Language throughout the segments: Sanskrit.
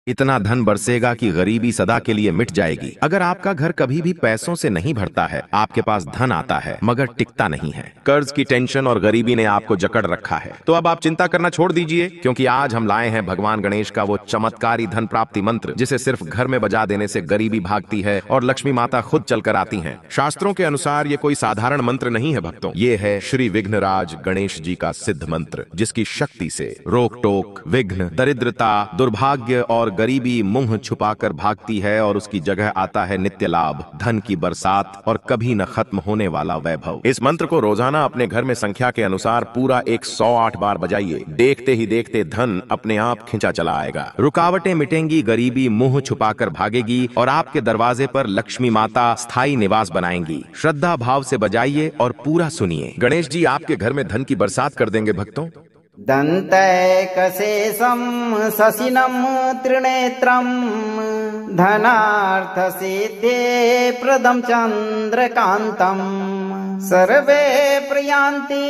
इतना धन बरसेगा कि गरीबी सदा के लिए मिट जाएगी। अगर आपका घर कभी भी पैसों से नहीं भरता है, आपके पास धन आता है मगर टिकता नहीं है, कर्ज की टेंशन और गरीबी ने आपको जकड़ रखा है, तो अब आप चिंता करना छोड़ दीजिए, क्योंकि आज हम लाए हैं भगवान गणेश का वो चमत्कारी धन प्राप्ति मंत्र, जिसे सिर्फ घर में बजा देने से गरीबी भागती है और लक्ष्मी माता खुद चलकर आती हैं। शास्त्रों के अनुसार ये कोई साधारण मंत्र नहीं है भक्तों, ये है श्री विघ्नराज गणेश जी का सिद्ध मंत्र, जिसकी शक्ति से रोक टोक, विघ्न, दरिद्रता, दुर्भाग्य और गरीबी मुंह छुपाकर भागती है और उसकी जगह आता है नित्य लाभ, धन की बरसात और कभी न खत्म होने वाला वैभव। इस मंत्र को रोजाना अपने घर में संख्या के अनुसार पूरा 108 बार बजाइए। देखते ही देखते धन अपने आप खिंचा चला आएगा, रुकावटें मिटेंगी, गरीबी मुंह छुपाकर भागेगी और आपके दरवाजे पर लक्ष्मी माता स्थायी निवास बनाएंगी। श्रद्धा भाव से बजाइए और पूरा सुनिए, गणेश जी आपके घर में धन की बरसात कर देंगे भक्तों। दन्तैकशेषं शशिनं त्रिनेत्रं धनार्थसिद्धे प्रदं चन्द्रकान्तं सर्वे प्रयान्ति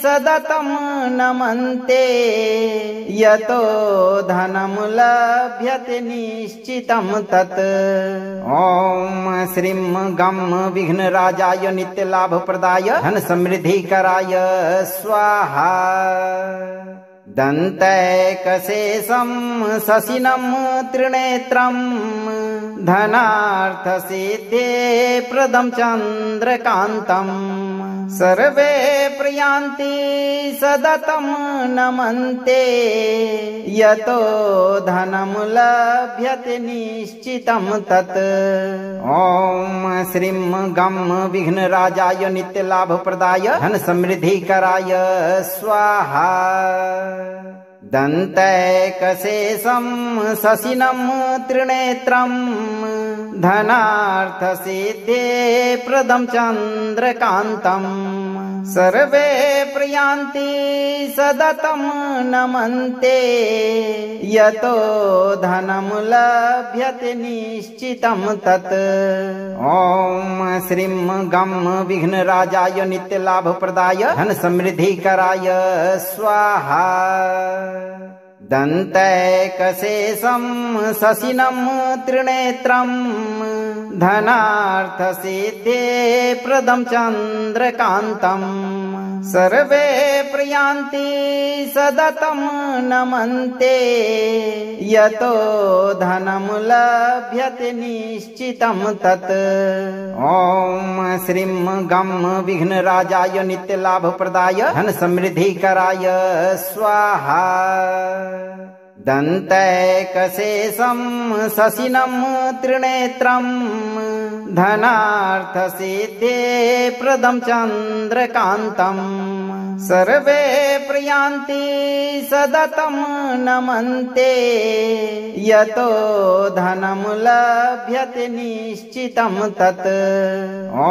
सततं नमन्ते यतो धनं लभ्यते निश्चितं तत्। ॐ श्रीं गं विघ्नराजाय नित्यलाभप्रदाय धन समृद्धिकराय स्वाहा। दन्तैकशेषं शशिनं त्रिनेत्रं धनार्थसिद्धे प्रदं चन्द्रकान्तं सर्वे प्रयान्ति सततं नमन्ते यतो धनं लभ्यते निश्चितं तत्। ॐ श्रीं गं विघ्नराजाय नित्यलाभप्रदाय धन समृद्धिकराय स्वाहा। दन्तैकशेषं शशिनं त्रिनेत्रं धनार्थसिद्धे प्रदं चन्द्रकान्तं सर्वे प्रयान्ति सततं नमन्ते यतो धनं लभ्यते निश्चितं तत्। ॐ श्रीं गं विघ्नराजाय नित्यलाभप्रदाय धन समृद्धिकराय स्वाहा। दन्तैकशेषं शशिनं त्रिनेत्रं धनार्थसिद्धे प्रदं चन्द्रकान्तं सर्वे प्रयान्ति सततं नमन्ते यतो धनं लभ्यते निश्चितं तत्। ॐ श्रीं गं विघ्नराजाय नित्यलाभप्रदाय धन समृद्धिकराय स्वाहा। दन्तैकशेषं शशिनं त्रिनेत्रं धनार्थसिद्धे प्रदं चन्द्रकान्तं सर्वे प्रयान्ति सततं नमन्ते यतो धनं लभ्यते निश्चितं तत्। ॐ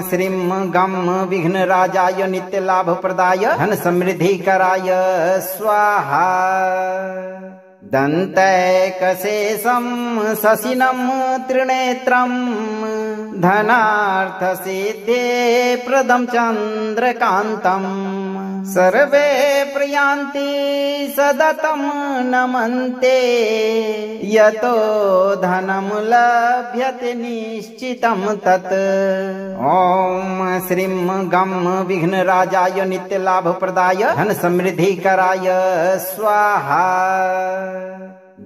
श्रीं गं विघ्नराजाय नित्यलाभप्रदाय धन समृद्धिकराय स्वाहा। दन्तैकशेषं शशिनं त्रिनेत्रं धनार्थसिद्धे प्रदं चन्द्रकान्तं सर्वे प्रयान्ति सततं नमन्ते यतो धनं लभ्यते निश्चितं तत्। ॐ श्रीं गं विघ्नराजाय नित्यलाभप्रदाय धन समृद्धिकराय स्वाहा।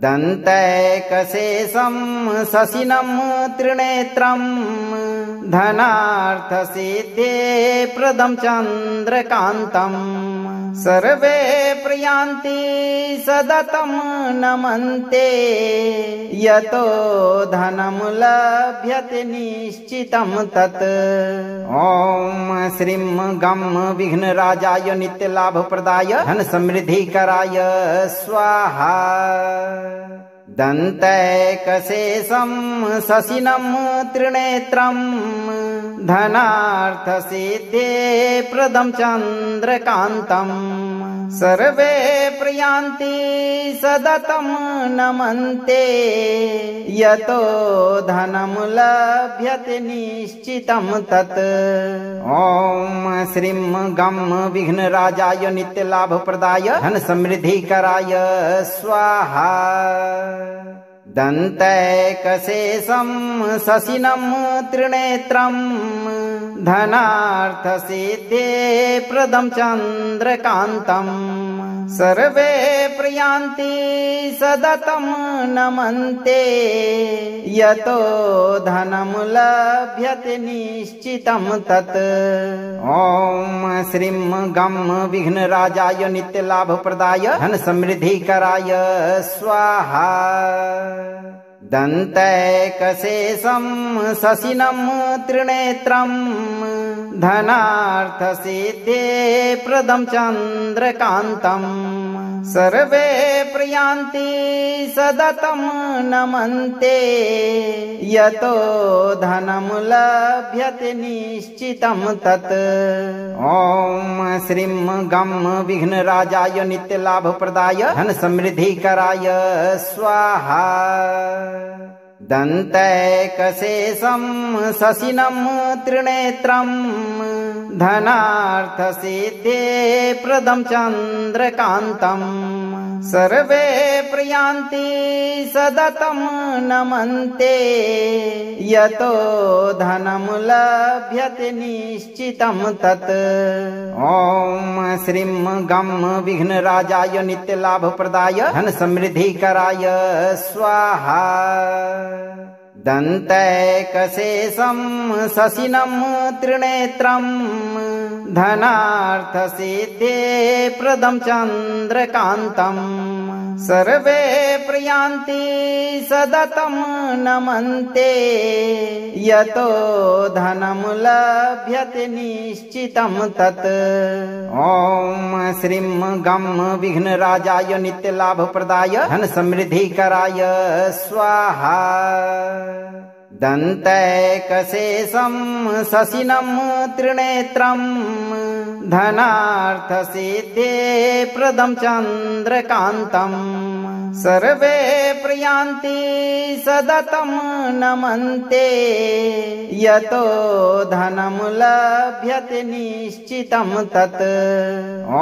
दन्तैकशेषं शशिनं त्रिनेत्रं धनार्थसिद्धे प्रदं चन्द्रकान्तं सर्वे प्रयान्ति सततं नमन्ते यतो धनं लभ्यते निश्चितं तत्। ॐ श्रीं गं विघ्नराजाय नित्यलाभप्रदाय धन समृद्धिकराय स्वाहा। दन्तैकशेषं शशिनं त्रिनेत्रं धनार्थसिद्धे प्रदं चन्द्रकान्तं सर्वे प्रयान्ति सततं नमन्ते यतो धनं लभ्यते निश्चितं तत्। ॐ श्रीं गं विघ्नराजाय नित्यलाभप्रदाय धन समृद्धिकराय स्वाहा। दन्तैकशेषं शशिनं त्रिनेत्रं धनार्थसिद्धे प्रदं चन्द्रकान्तं सर्वे प्रयान्ति सततं नमन्ते यतो धनं लभ्यते निश्चितं तत्। ॐ श्रीं गं विघ्नराजाय नित्यलाभप्रदाय धन समृद्धिकराय स्वाहा। दन्तैकशेषं शशिनं त्रिनेत्रं धनार्थसिद्धे प्रदं चन्द्रकान्तं सर्वे प्रयान्ति सततं नमन्ते यतो धनं लभ्यते निश्चितं तत्। ॐ श्रीं गं विघ्नराजाय नित्यलाभप्रदाय धन समृद्धिकराय स्वाहा। दन्तैकशेषं शशिनं त्रिनेत्रं धनार्थसिद्धे प्रदं चन्द्रकान्तं सर्वे प्रयान्ति सततं नमन्ते यतो धनं लभ्यते निश्चितं तत्। ॐ श्रीं गं विघ्नराजाय नित्यलाभप्रदाय धन समृद्धिकराय स्वाहा। दन्तैकशेषं शशिनं त्रिनेत्रं धनार्थसिद्धे प्रदं चन्द्रकान्तं सर्वे प्रयान्ति सततं नमन्ते यतो धनं लभ्यते निश्चितं तत्। ॐ श्रीं गं विघ्नराजाय नित्यलाभप्रदाय धन समृद्धिकराय स्वाहा। दन्तैकशेषं शशिनं त्रिनेत्रं धनार्थसिद्धे प्रदं चन्द्रकान्तं सर्वे प्रयान्ति सततं नमन्ते यतो धनं लभ्यते निश्चितं तत्। ॐ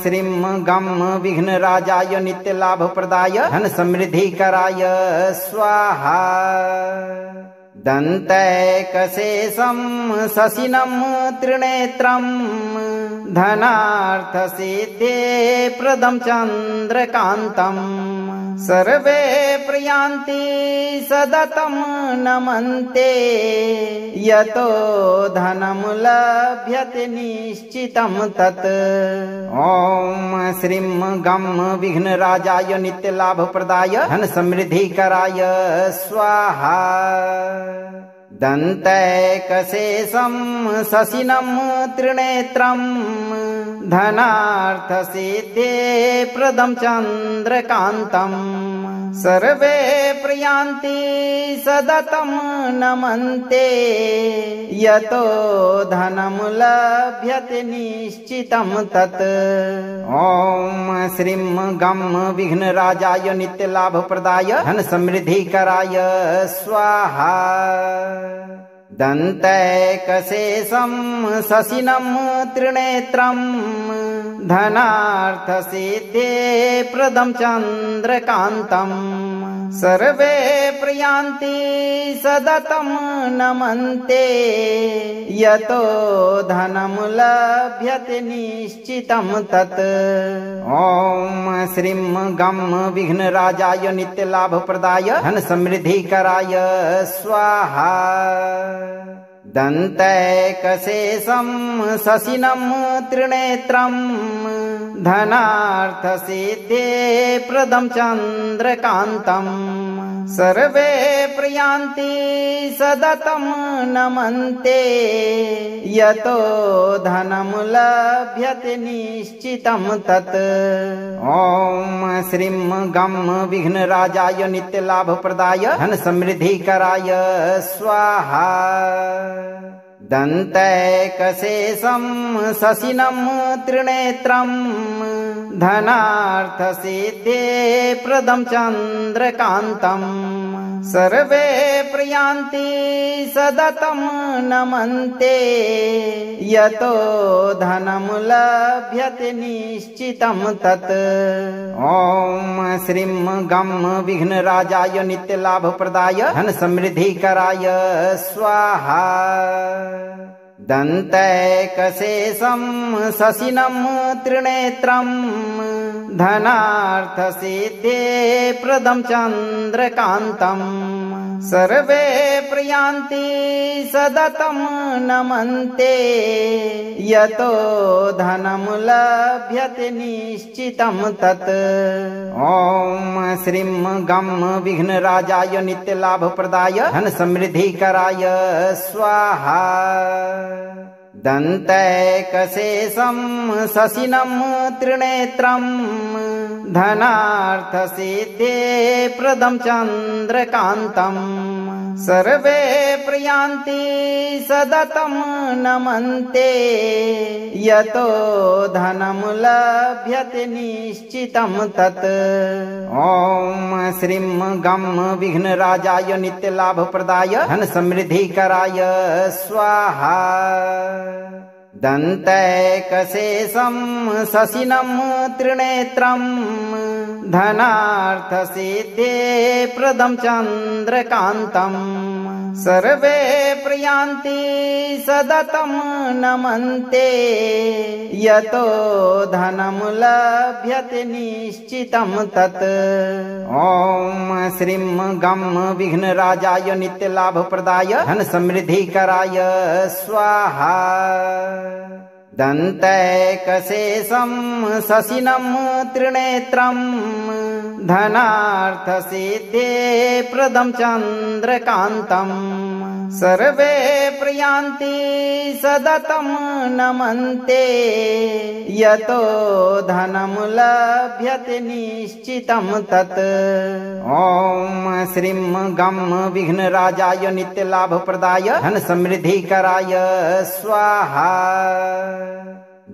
श्रीं गं विघ्नराजाय नित्यलाभप्रदाय धन समृद्धिकराय स्वाहा। दन्तैकशेषं शशिनं त्रिनेत्रं धनार्थसिद्धे प्रदं चन्द्रकान्तं सर्वे प्रयान्ति सततं नमन्ते यतो धनं लभ्यते निश्चितं तत्। ॐ श्रीं गं विघ्नराजाय नित्यलाभप्रदाय धन समृद्धिकराय स्वाहा। दन्तैकशेषं शशिनं त्रिनेत्रं धनार्थसिद्धे प्रदं चन्द्रकान्तं सर्वे प्रयान्ति सततं नमन्ते यतो धनं लभ्यते निश्चितं तत्। ॐ श्रीं गं विघ्नराजाय नित्यलाभप्रदाय धन समृद्धिकराय स्वाहा। दन्तैकशेषं शशिनं त्रिनेत्रं धनार्थसिद्धे प्रदं चन्द्रकान्तं सर्वे प्रयान्ति सततं नमन्ते यतो धनं लभ्यते निश्चितं तत्। ॐ श्रीं गं विघ्नराजाय नित्यलाभप्रदाय धन समृद्धिकराय स्वाहा। दन्तैकशेषं शशिनं त्रिनेत्रं धनार्थसिद्धे प्रदं चन्द्रकान्तं सर्वे प्रयान्ति सततं नमन्ते यतो धनं लभ्यते निश्चितं तत्। ॐ श्रीं गं विघ्नराजाय नित्यलाभप्रदाय धन समृद्धिकराय स्वाहा। दन्तैकशेषं शशिनं त्रिनेत्रं धनार्थसिद्धे प्रदं चन्द्रकान्तं सर्वे प्रयान्ति सततं नमन्ते यतो धनं लभ्यते निश्चितं तत्। ॐ श्रीं गं विघ्नराजाय नित्यलाभप्रदाय धन समृद्धिकराय स्वाहा। दन्तैकशेषं शशिनं त्रिनेत्रं धनार्थसिद्धे प्रदं चन्द्रकान्तं सर्वे प्रयान्ति सततं नमन्ते यतो धनं लभ्यते निश्चितं तत्। ॐ श्रीं गं विघ्नराजाय नित्यलाभप्रदाय धन समृद्धिकराय स्वाहा। दन्तैकशेषं शशिनं त्रिनेत्रं धनार्थसिद्धे प्रदं चन्द्रकान्तं सर्वे प्रयान्ति सततं नमन्ते यतो धनं लभ्यते निश्चितं तत्। ॐ श्रीं गं विघ्नराजाय नित्यलाभप्रदाय धन समृद्धिकराय स्वाहा। दन्तैकशेषं शशिनं त्रिनेत्रं धनार्थसिद्धे प्रदं चन्द्रकान्तं सर्वे प्रयान्ति सततं नमन्ते यतो धनं लभ्यते निश्चितं तत्। ॐ श्रीं गं विघ्नराजाय नित्यलाभप्रदाय धन समृद्धिकराय स्वाहा। दन्तैकशेषं शशिनं त्रिनेत्रं धनार्थसिद्धे प्रदं चन्द्रकान्तं सर्वे प्रयान्ति सततं नमन्ते यतो धनं लभ्यते निश्चितं तत्। ॐ श्रीं गं विघ्नराजाय नित्यलाभप्रदाय धन समृद्धिकराय स्वाहा।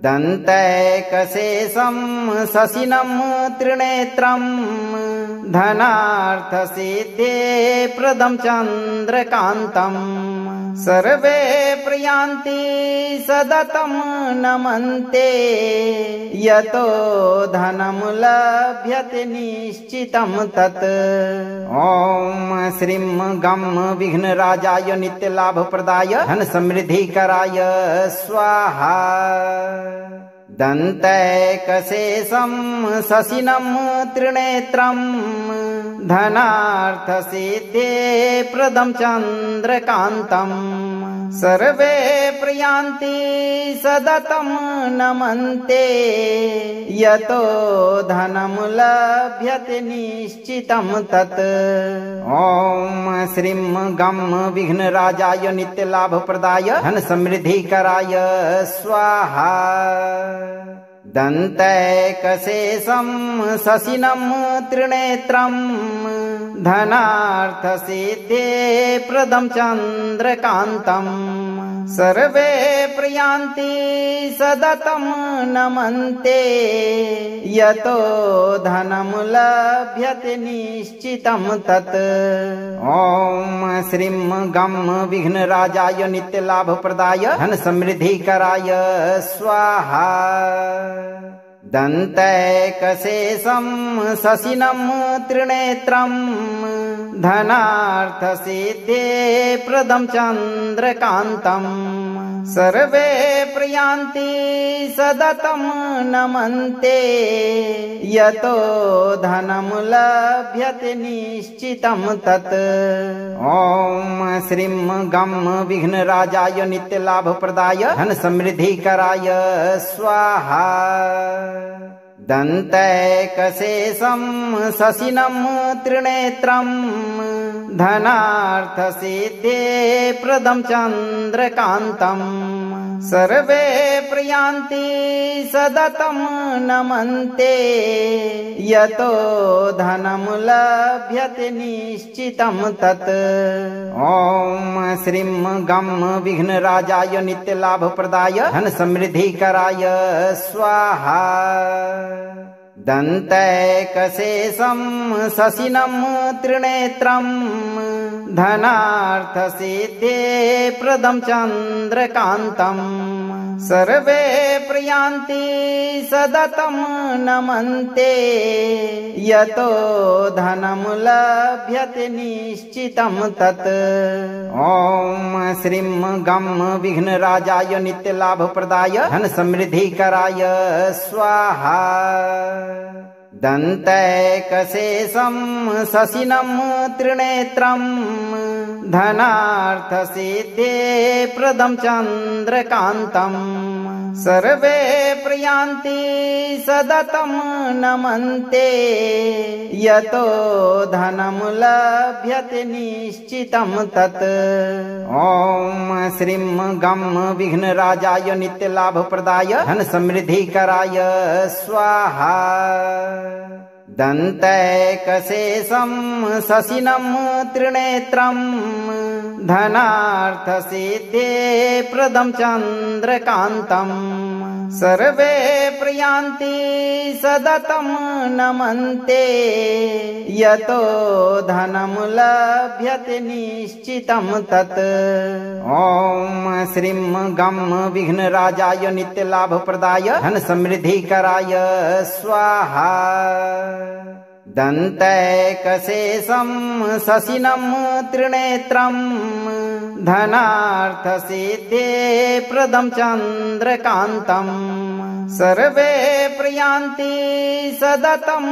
दन्तैकशेषं शशिनं त्रिनेत्रं धनार्थसिद्धे प्रदं चन्द्रकान्तं सर्वे प्रयान्ति सततं नमन्ते यतो धनं लभ्यते निश्चितं तत्। ॐ श्रीं गं विघ्नराजाय नित्यलाभप्रदाय धन समृद्धिकराय स्वाहा। दन्तैकशेषं शशिनं त्रिनेत्रं धनार्थसिद्धे प्रदं चन्द्रकान्तं सर्वे प्रयान्ति सततं नमन्ते यतो धनं लभ्यते निश्चितं तत्। ॐ श्रीं गं विघ्नराजाय नित्यलाभप्रदाय धन समृद्धिकराय स्वाहा। दन्तैकशेषं शशिनं त्रिनेत्रं धनार्थसिद्धे प्रदं चन्द्रकान्तं सर्वे प्रयान्ति सततं नमन्ते यतो धनं लभ्यते निश्चितं तत्। ॐ श्रीं गं विघ्नराजाय नित्यलाभप्रदाय धन समृद्धिकराय स्वाहा। दन्तैकशेषं शशिनं त्रिनेत्रं धनार्थसिद्धे प्रदं चन्द्रकान्तं सर्वे प्रयान्ति सततं नमन्ते यतो धनं लभ्यते निश्चितं तत्। ॐ श्रीं गं विघ्नराजाय नित्यलाभप्रदाय धन समृद्धिकराय स्वाहा। दन्तैकशेषं शशिनं त्रिनेत्रं धनार्थसिद्धे प्रदं चन्द्रकान्तं सर्वे प्रयान्ति सततं नमन्ते यतो धनं लभ्यते निश्चितं तत्। ॐ श्रीं गं विघ्नराजाय नित्यलाभप्रदाय धन समृद्धिकराय स्वाहा। दन्तैकशेषं शशिनं त्रिनेत्रं धनार्थसिद्धे प्रदं चन्द्रकान्तम् सर्वे प्रयान्ति सततं नमन्ते यतो धनं लभ्यते निश्चितं तत्। ॐ श्रीं गं विघ्नराजाय नित्यलाभप्रदाय धन समृद्धिकराय स्वाहा। दन्तैकशेषं शशिनं त्रिनेत्रं धनार्थसिद्धे प्रदं चन्द्रकान्तम् सर्वे प्रयान्ति सततं नमन्ते यतो धनं लभ्यते निश्चितं तत्। ॐ श्रीं गं विघ्नराजाय नित्यलाभप्रदाय धन समृद्धिकराय स्वाहा। दन्तैकशेषं शशिनं त्रिनेत्रं धनार्थसिद्धे प्रदं चन्द्रकान्तम् सर्वे प्रयान्ति सततं नमन्ते यतो धनं लभ्यते निश्चितं तत्। ॐ श्रीं गं विघ्नराजाय नित्यलाभप्रदाय धन समृद्धिकराय स्वाहा। दन्तैकशेषं शशिनं त्रिनेत्रं धनार्थसिद्धे प्रदं चन्द्रकान्तम् सर्वे प्रयान्ति सततं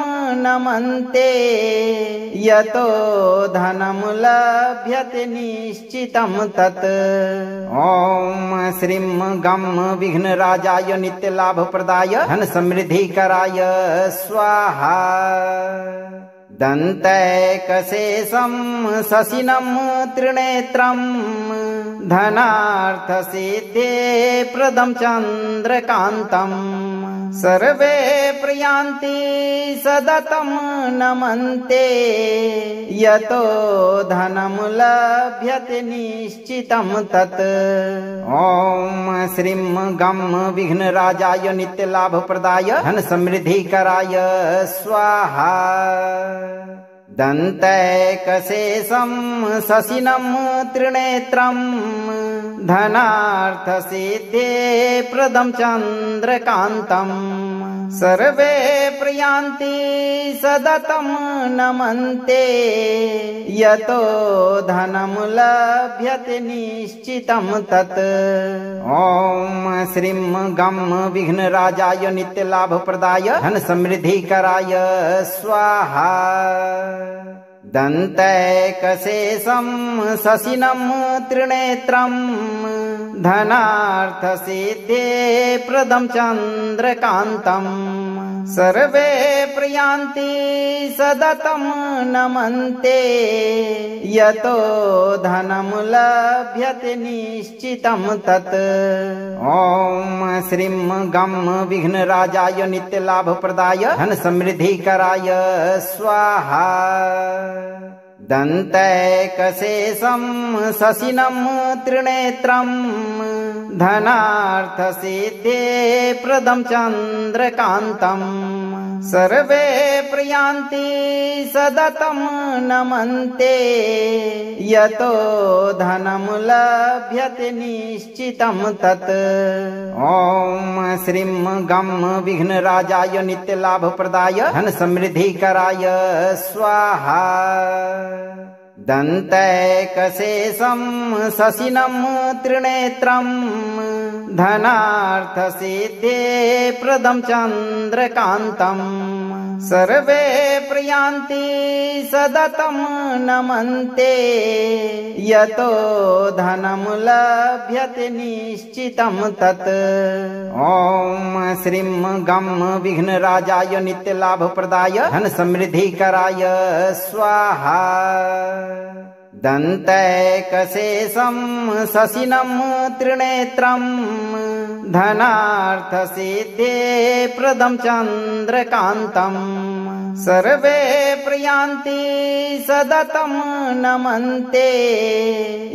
नमन्ते यतो धनं लभ्यते निश्चितं तत्। ॐ श्रीं गं विघ्नराजाय नित्यलाभप्रदाय धन समृद्धिकराय स्वाहा। दन्तैकशेषं शशिनं त्रिनेत्रं धनार्थसिद्धे प्रदं चन्द्रकान्तम् सर्वे प्रयान्ति सततं नमन्ते यतो धनं लभ्यते निश्चितं तत्। ॐ श्रीं गं विघ्नराजाय नित्यलाभप्रदाय धन समृद्धिकराय स्वाहा। दन्तैकशेषं शशिनं त्रिनेत्रं धनार्थसिद्धे प्रदं चन्द्रकान्तम् सर्वे प्रयान्ति सततं नमन्ते यतो धनं लभ्यते निश्चितं तत्। ॐ श्रीं गं विघ्नराजाय नित्यलाभप्रदाय धन समृद्धिकराय स्वाहा। दन्तैकशेषं शशिनं त्रिनेत्रं धनार्थसिद्धे प्रदं चन्द्रकान्तम् सर्वे प्रयान्ति सततं नमन्ते यतो धनं लभ्यते निश्चितं तत्। ॐ श्रीं गं विघ्नराजाय नित्यलाभप्रदाय धन समृद्धिकराय स्वाहा। दन्तैकशेषं शशिनं त्रिनेत्रं धनार्थसिद्धे प्रदं चन्द्रकान्तम् सर्वे प्रयान्ति सततं नमन्ते यतो धनं लभ्यते निश्चितं तत्। ॐ श्रीं गं विघ्नराजाय नित्यलाभप्रदाय धन समृद्धिकराय स्वाहा। दन्तैकशेषं शशिनं त्रिनेत्रं धनार्थसिद्धे प्रदं चन्द्रकान्तम् सर्वे प्रयान्ति सततं नमन्ते यतो धनं लभ्यते निश्चितं तत्। ॐ श्रीं गं विघ्नराजाय नित्यलाभप्रदाय धन समृद्धिकराय स्वाहा। दन्तैकशेषं शशिनं त्रिनेत्रं धनार्थसिद्धे प्रदं चन्द्रकान्तम् सर्वे प्रयान्ति सततं नमन्ते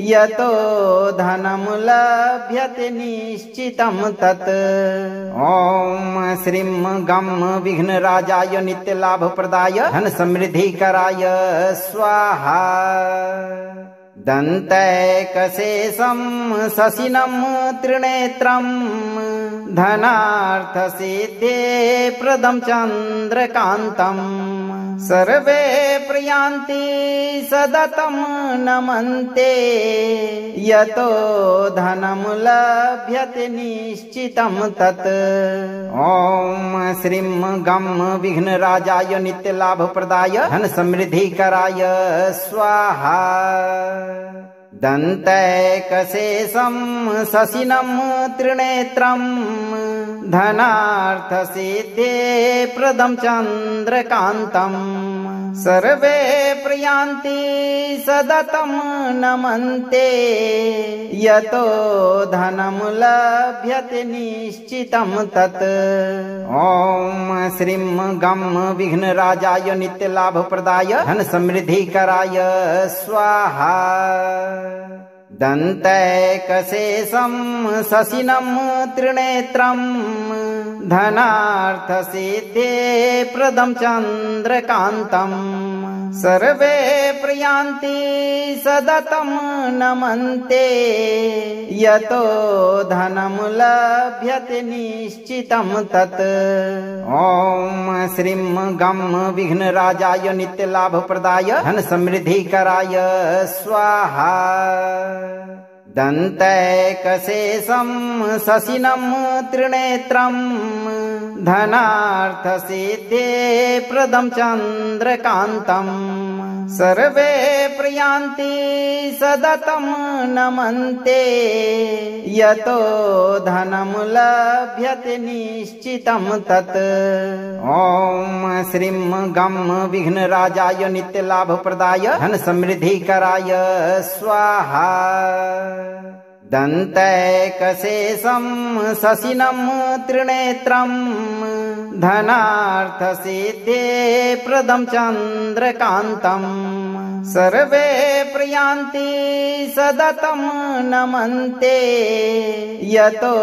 यतो धनं लभ्यते निश्चितं तत्। ॐ श्रीं गं विघ्नराजाय नित्यलाभप्रदाय धन समृद्धिकराय स्वाहा। दन्तैकशेषं शशिनं त्रिनेत्रं धनार्थसिद्धे प्रदं चन्द्रकान्तं सर्वे प्रयान्ति सततं नमन्ते यतो धनं लभ्यते निश्चितं तत्। ॐ श्रीं गं विघ्नराजाय नित्यलाभप्रदाय धन समृद्धिकराय स्वाहा। दन्तैकशेषं शशिनं त्रिनेत्रं धनार्थसिद्धे प्रदं चन्द्रकान्तं सर्वे प्रयान्ति सततं नमन्ते यतो धनं लभ्यते निश्चितं तत्। ॐ श्रीं गं विघ्नराजाय नित्यलाभप्रदाय धन समृद्धिकराय स्वाहा। दन्तैकशेषं शशिनं त्रिनेत्रं धनार्थसिद्धे प्रदं चन्द्रकान्तं सर्वे प्रयान्ति सततं नमन्ते यतो धनं लभ्यते निश्चितं तत्। ॐ श्रीं गं विघ्नराजाय नित्यलाभप्रदाय धन समृद्धिकराय स्वाहा। दन्तैकशेषं शशिनं त्रिनेत्रं धनार्थसिद्धे प्रदं चन्द्रकान्तं सर्वे प्रयान्ति सततं नमन्ते यतो धनं लभ्यते निश्चितं तत्। ॐ श्रीं गं विघ्नराजाय नित्यलाभप्रदाय धन समृद्धिकराय स्वाहा। दन्तैकशेषं शशिनं त्रिनेत्रं धनार्थसिद्धे प्रदं चन्द्रकान्तं सर्वे प्रयान्ति सततं नमन्ते यतो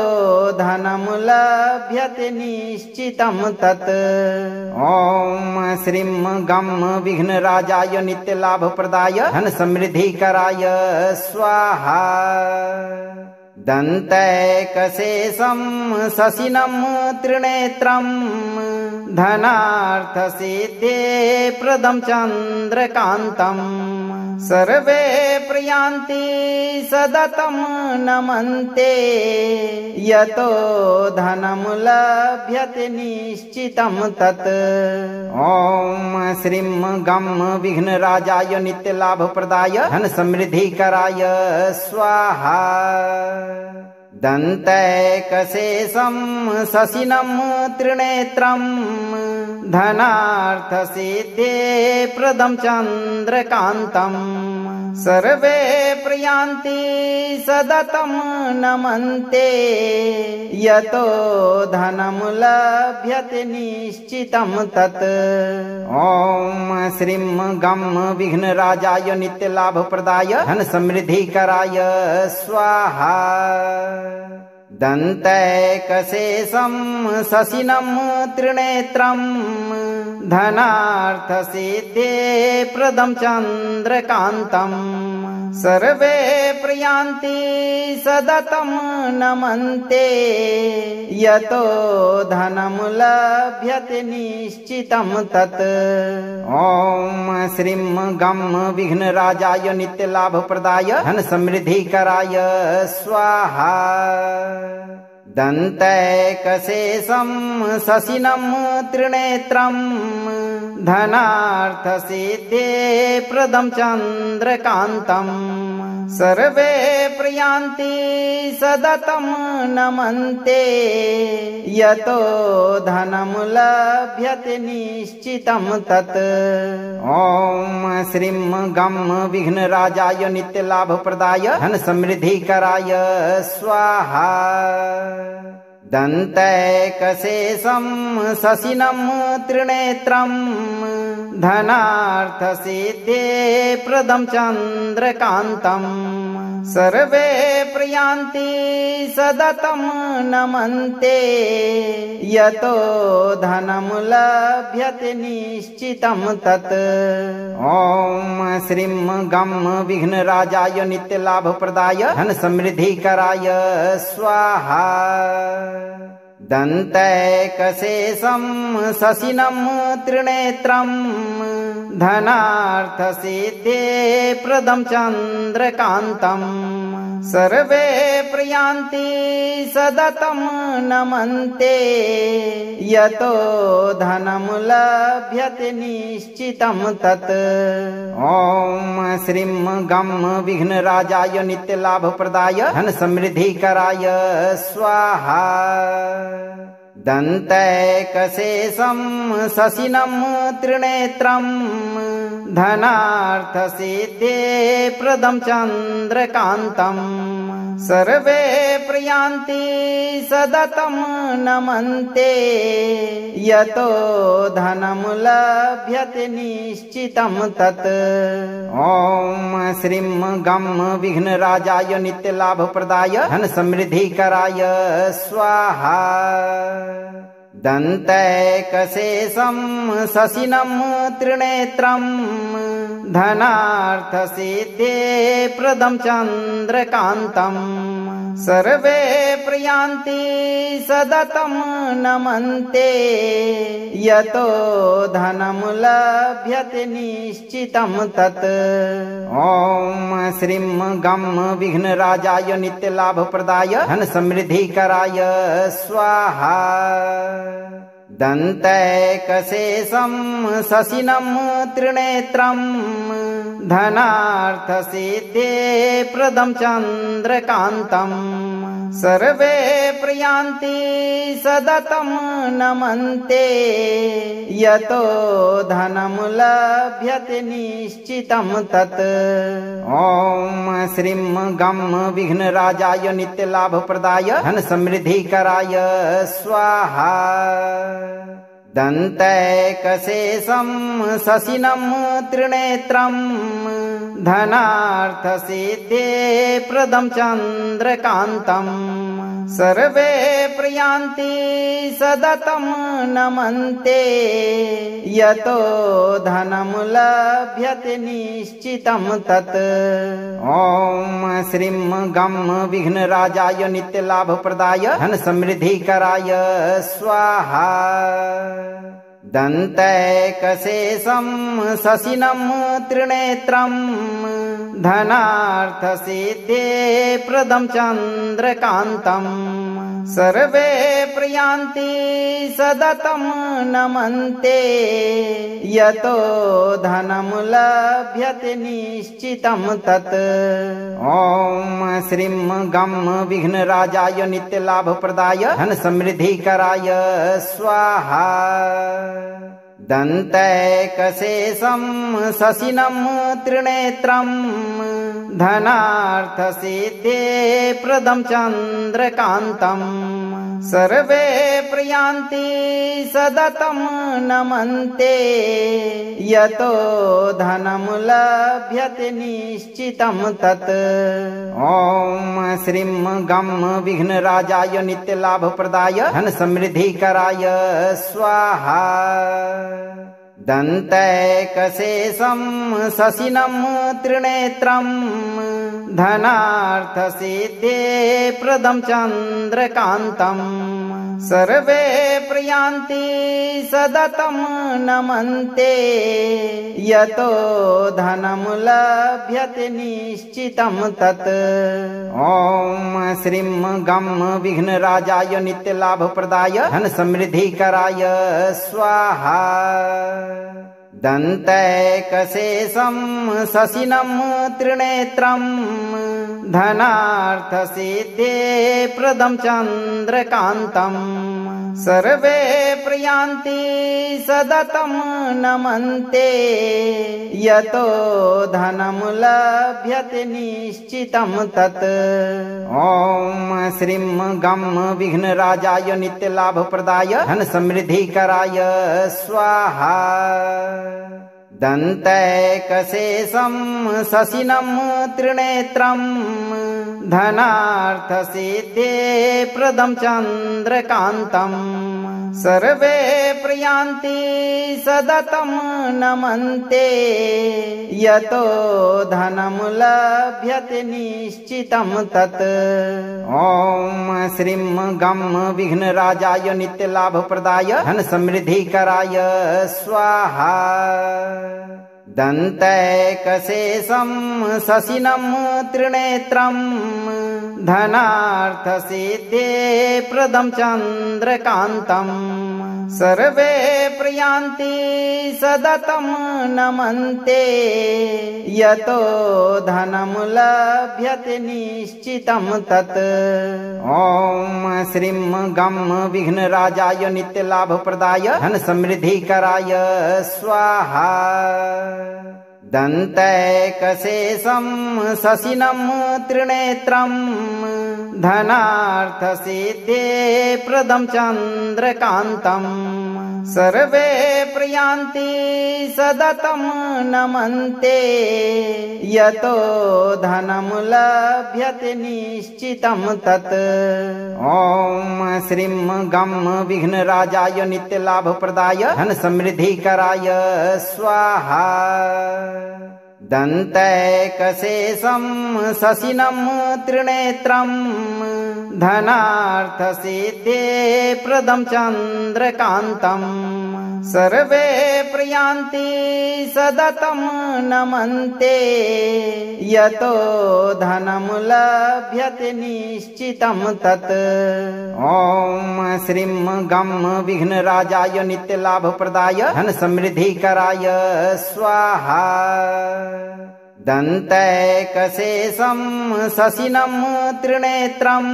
धनं लभ्यते निश्चितं तत्। ॐ श्रीं गं विघ्नराजाय नित्यलाभप्रदाय धन समृद्धिकराय स्वाहा। दन्तैकशेषं शशिनं त्रिनेत्रं धनार्थसिद्धे प्रदं चन्द्रकान्तं सर्वे प्रयान्ति सततं नमन्ते यतो धनं लभ्यते निश्चितं तत्। ॐ श्रीं गं विघ्नराजाय नित्यलाभप्रदाय धन समृद्धिकराय स्वाहा। दन्तैकशेषं शशिनं त्रिनेत्रं धनार्थसिद्धे प्रदं चन्द्रकान्तं सर्वे प्रयान्ति सततं नमन्ते यतो धनं लभ्यते निश्चितं तत्। ॐ श्रीं गं विघ्नराजाय नित्यलाभप्रदाय धन समृद्धिकराय स्वाहा। दन्तैकशेषं शशिनं त्रिनेत्रं धनार्थसिद्धे प्रदं चन्द्रकान्तं सर्वे प्रयान्ति सततं नमन्ते यतो धनं लभ्यते निश्चितं तत्। ॐ श्रीं गं विघ्नराजाय नित्यलाभप्रदाय धन समृद्धिकराय स्वाहा। दन्तैकशेषं शशिनं त्रिनेत्रं धनार्थसिद्धे प्रदं चन्द्रकान्तं सर्वे प्रयान्ति सततं नमन्ते यतो धनं लभ्यते निश्चितं तत्। ॐ श्रीं गं विघ्नराजाय नित्यलाभप्रदाय धन समृद्धिकराय स्वाहा। दन्तैकशेषं शशिनं त्रिनेत्रं धनार्थसिद्धे प्रदं चन्द्रकान्तं सर्वे प्रयान्ति सततं नमन्ते यतो धनं लभ्यते निश्चितं तत्। ॐ श्रीं गं विघ्नराजाय नित्यलाभप्रदाय धन समृद्धिकराय स्वाहा। दन्तैकशेषं शशिनं त्रिनेत्रं धनार्थसिद्धे प्रदं चन्द्रकान्तं सर्वे प्रयान्ति सततं नमन्ते यतो धनं लभ्यते निश्चितं तत्। ॐ श्रीं गं विघ्नराजाय नित्यलाभप्रदाय धन समृद्धिकराय स्वाहा। दन्तैकशेषं शशिनं त्रिनेत्रं धनार्थसिद्धे प्रदं चन्द्रकान्तं सर्वे प्रयान्ति सततं नमन्ते यतो धनं लभ्यते निश्चितं तत्। ॐ श्रीं गं विघ्नराजाय नित्यलाभप्रदाय धन समृद्धिकराय स्वाहा। दन्तैकशेषं शशिनं त्रिनेत्रं धनार्थसिद्धे प्रदं चन्द्रकान्तं सर्वे प्रयान्ति सततं नमन्ते यतो धनं लभ्यते निश्चितं तत्। ॐ श्रीं गं विघ्नराजाय नित्यलाभप्रदाय धन समृद्धिकराय स्वाहा। दन्तैकशेषं शशिनं त्रिनेत्रं धनार्थसिद्धे प्रदं चन्द्रकान्तं सर्वे प्रयान्ति सततं नमन्ते यतो धनं लभ्यते निश्चितं तत्। ॐ श्रीं गं विघ्नराजाय नित्यलाभप्रदाय धन समृद्धिकराय स्वाहा। दन्तैकशेषं शशिनं त्रिनेत्रं धनार्थसिद्धे प्रदं चन्द्रकान्तं सर्वे प्रयान्ति सततं नमन्ते यतो धनं लभ्यते निश्चितं तत्। ॐ श्रीं गं विघ्नराजाय नित्यलाभप्रदाय धन समृद्धिकराय स्वाहा। दन्तैकशेषं शशिनं त्रिनेत्रं धनार्थसिद्धे प्रदं चन्द्रकान्तं सर्वे प्रयान्ति सततं नमन्ते यतो धनं लभ्यते निश्चितं तत्। ॐ श्रीं गं विघ्नराजाय नित्यलाभप्रदाय धन समृद्धिकराय स्वाहा। दन्तैकशेषं शशिनं त्रिनेत्रं धनार्थसिद्धे प्रदं चन्द्रकान्तं सर्वे प्रयान्ति सततं नमन्ते यतो धनं लभ्यते निश्चितं तत्। ॐ श्रीं गं विघ्नराजाय नित्यलाभप्रदाय धन समृद्धिकराय स्वाहा। दन्तैकशेषं शशिनं त्रिनेत्रं धनार्थसिद्धे प्रदं चन्द्रकान्तं सर्वे प्रयान्ति सततं नमन्ते यतो धनं लभ्यते निश्चितं तत्। ॐ श्रीं गं विघ्नराजाय नित्यलाभप्रदाय धन समृद्धिकराय स्वाहा। दन्तैकशेषं शशिनं त्रिनेत्रं धनार्थसिद्धे प्रदं चन्द्रकान्तं सर्वे प्रयान्ति सततं नमन्ते यतो धनं लभ्यते निश्चितं तत्। ॐ श्रीं गं विघ्नराजाय नित्यलाभप्रदाय धन समृद्धिकराय स्वाहा। दन्तैकशेषं शशिनं त्रिनेत्रं धनार्थसिद्धे प्रदं चन्द्रकान्तं सर्वे प्रयान्ति सततं नमन्ते यतो धनं लभ्यते निश्चितं तत्। ॐ श्रीं गं विघ्नराजाय नित्यलाभप्रदाय धन समृद्धिकराय स्वाहा। दन्तैकशेषं शशिनं त्रिनेत्रं धनार्थसिद्धे प्रदं चन्द्रकान्तं सर्वे प्रयान्ति सततं नमन्ते यतो धनं लभ्यते निश्चितं तत्। ॐ श्रीं गं विघ्नराजाय नित्यलाभप्रदाय धन समृद्धिकराय स्वाहा। दन्तैकशेषं शशिनं त्रिनेत्रं धनार्थसिद्धे प्रदं चन्द्रकान्तं सर्वे प्रयान्ति सततं नमन्ते यतो धनं लभ्यते निश्चितं तत्। ॐ श्रीं गं विघ्नराजाय नित्यलाभप्रदाय धन समृद्धिकराय स्वाहा। दन्तैकशेषं शशिनं त्रिनेत्रं धनार्थसिद्धे प्रदं चन्द्रकान्तं सर्वे प्रयान्ति सततं नमन्ते यतो धनं लभ्यते निश्चितं तत्। ॐ श्रीं गं विघ्नराजाय नित्यलाभप्रदाय धन समृद्धिकराय स्वाहा। दन्तैकशेषं शशिनं त्रिनेत्रं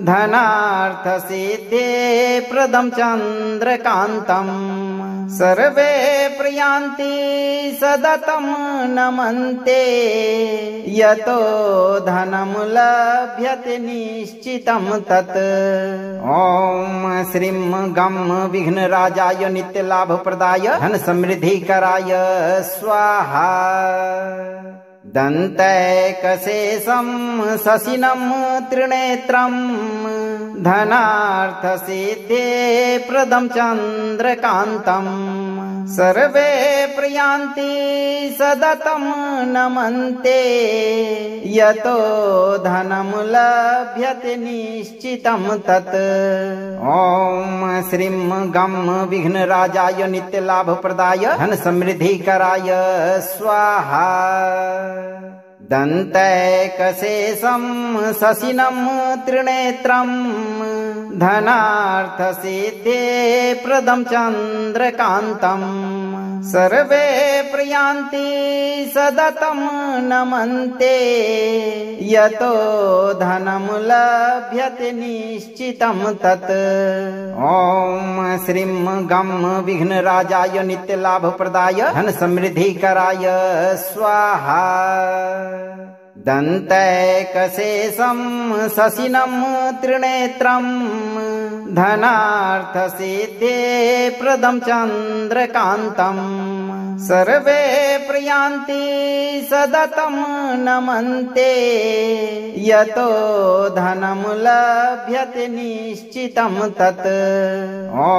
धनार्थसिद्धे प्रदं चन्द्रकान्तं सर्वे प्रयान्ति सततं नमन्ते यतो धनं लभ्यते निश्चितं तत्। ॐ श्रीं गं विघ्नराजाय नित्यलाभप्रदाय धन समृद्धिकराय स्वाहा। दन्तैकशेषं शशिनं त्रिनेत्रं धनार्थसिद्धे प्रदं चन्द्रकान्तं सर्वे प्रयान्ति सततं नमन्ते यतो धनं लभ्यते निश्चितं तत्। ॐ श्रीं गं विघ्नराजाय नित्यलाभप्रदाय धन समृद्धिकराय स्वाहा। दन्तैकशेषं शशिनं त्रिनेत्रं धनार्थसिद्धे प्रदं चन्द्रकान्तं सर्वे प्रयान्ति सततं नमन्ते यतो धनं लभ्यते निश्चितं तत्। ॐ श्रीं गं विघ्नराजाय नित्यलाभप्रदाय धन समृद्धिकराय स्वाहा। दन्तैकशेषं शशिनं त्रिनेत्रं धनार्थसिद्धे प्रदं चन्द्रकान्तं सर्वे प्रयान्ति सततं नमन्ते यतो धनं लभ्यते निश्चितं तत्। ॐ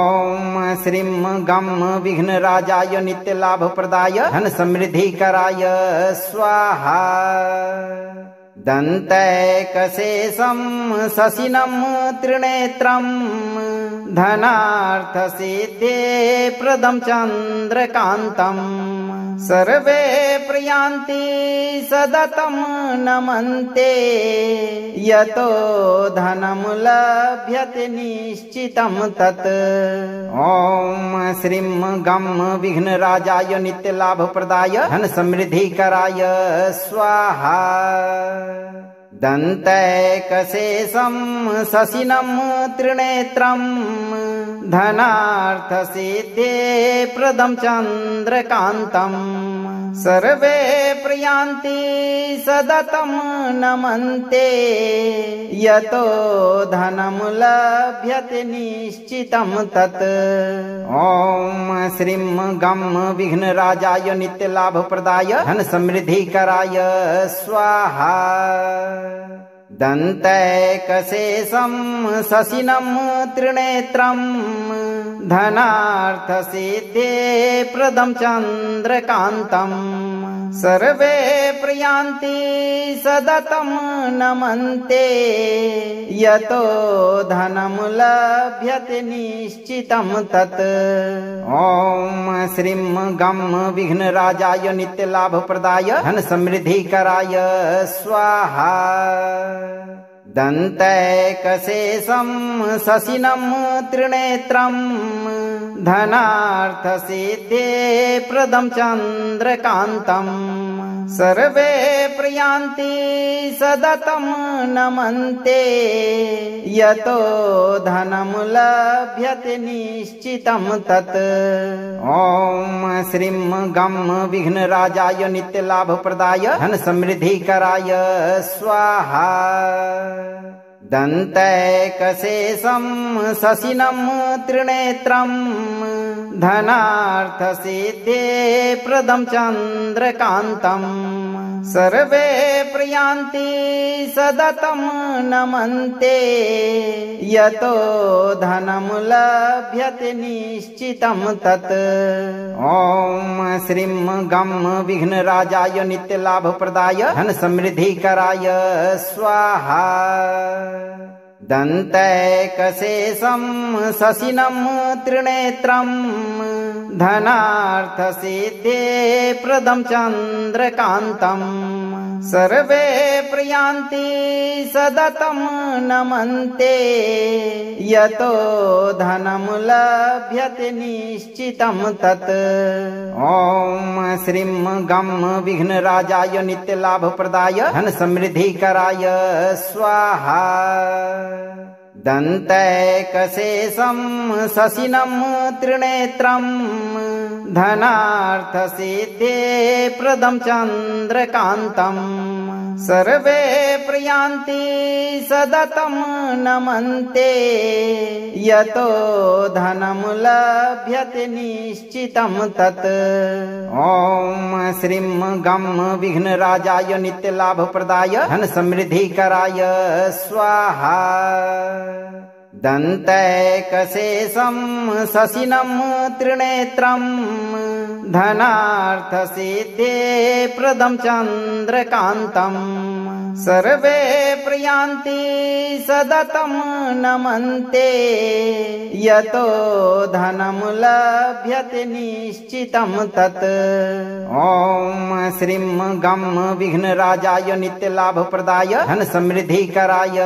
श्रीं गं विघ्नराजाय नित्यलाभप्रदाय धन समृद्धिकराय स्वाहा। दन्तैकशेषं शशिनं त्रिनेत्रं धनार्थसिद्धे प्रदं चन्द्रकान्तम् सर्वे प्रयान्ति सततं नमन्ते यतो धनं लभ्यते निश्चितं तत्। ॐ श्रीं गं विघ्नराजाय नित्यलाभप्रदाय धन समृद्धिकराय स्वाहा। दन्तैकशेषं शशिनं त्रिनेत्रं धनार्थसिद्धे प्रदं चन्द्रकान्तम् सर्वे प्रयान्ति सततं नमन्ते यतो धनं लभ्यते निश्चितं तत्। ॐ श्रीं गं विघ्नराजाय नित्यलाभप्रदाय धन समृद्धिकराय स्वाहा। दन्तैकशेषं शशिनं त्रिनेत्रं धनार्थसिद्धे प्रदं चन्द्रकान्तम् सर्वे प्रयान्ति सततं नमन्ते यतो धनं लभ्यते निश्चितं तत्। ॐ श्रीं गं विघ्नराजाय नित्यलाभप्रदाय धन समृद्धिकराय स्वाहा। दन्तैकशेषं शशिनं त्रिनेत्रं धनार्थसिद्धे प्रदं चन्द्रकान्तम् सर्वे प्रयान्ति सततं नमन्ते यतो धनं लभ्यते निश्चितं तत्। ॐ श्रीं गं विघ्नराजाय नित्यलाभप्रदाय धन समृद्धिकराय स्वाहा। दन्तैकशेषं शशिनं त्रिनेत्रं धनार्थसिद्धे प्रदं चन्द्रकान्तम् सर्वे प्रयान्ति सततं नमन्ते यतो धनं लभ्यते निश्चितं तत्। ॐ श्रीं गं विघ्नराजाय नित्यलाभप्रदाय धन समृद्धिकराय स्वाहा। दन्तैकशेषं शशिनं त्रिनेत्रं धनार्थसिद्धे प्रदं चन्द्रकान्तम् सर्वे प्रयान्ति सततं नमन्ते यतो धनं लभ्यते निश्चितं तत्। ॐ श्रीं गं विघ्नराजाय नित्यलाभप्रदाय धन समृद्धिकराय स्वाहा। दन्तैकशेषं शशिनं त्रिनेत्रं धनार्थसिद्धे प्रदं चन्द्रकान्तम् सर्वे प्रयान्ति सततं नमन्ते यतो धनं लभ्यते निश्चितं तत्। ॐ श्रीं गं विघ्नराजाय नित्यलाभप्रदाय धन समृद्धिकराय स्वाहा। दन्तैकशेषं शशिनं त्रिनेत्रं धनार्थसिद्धे प्रदं चन्द्रकान्तम् सर्वे प्रयान्ति सततं नमन्ते यतो धनं लभ्यते निश्चितं तत्। ॐ श्रीं गं विघ्नराजाय नित्यलाभप्रदाय धन समृद्धिकराय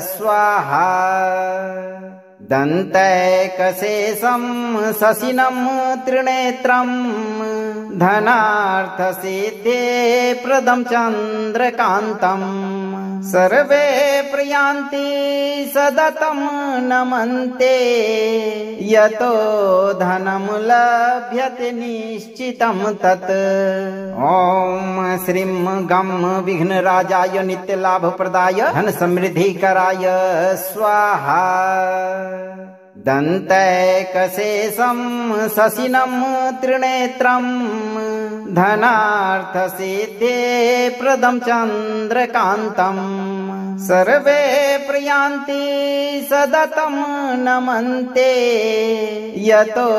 स्वाहा। दन्तैकशेषं शशिनं त्रिनेत्रं धनार्थसिद्धे प्रदं चन्द्रकान्तम् सर्वे प्रयान्ति सततं नमन्ते यतो धनं लभ्यते निश्चितं तत्। ॐ श्रीं गं विघ्नराजाय नित्यलाभप्रदाय धन समृद्धिकराय स्वाहा। दन्तैकशेषं शशिनं त्रिनेत्रं धनार्थसिद्धे प्रदं चन्द्रकान्तम् सर्वे प्रयान्ति सततं नमन्ते यतो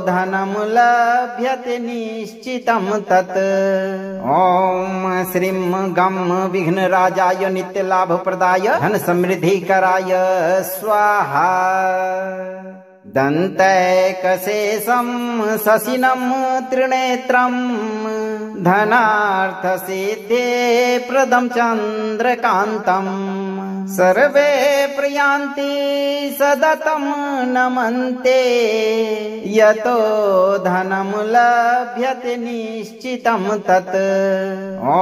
धनं लभ्यते निश्चितं तत्। ॐ श्रीं गं विघ्नराजाय नित्यलाभप्रदाय धन समृद्धि कराय स्वाहा। दन्तैकशेषं शशिनं त्रिनेत्रं धनार्थसिद्धे प्रदं चन्द्रकान्तं सर्वे प्रयान्ति सततं नमन्ते यतो धनं लभ्यते निश्चितं तत्। ॐ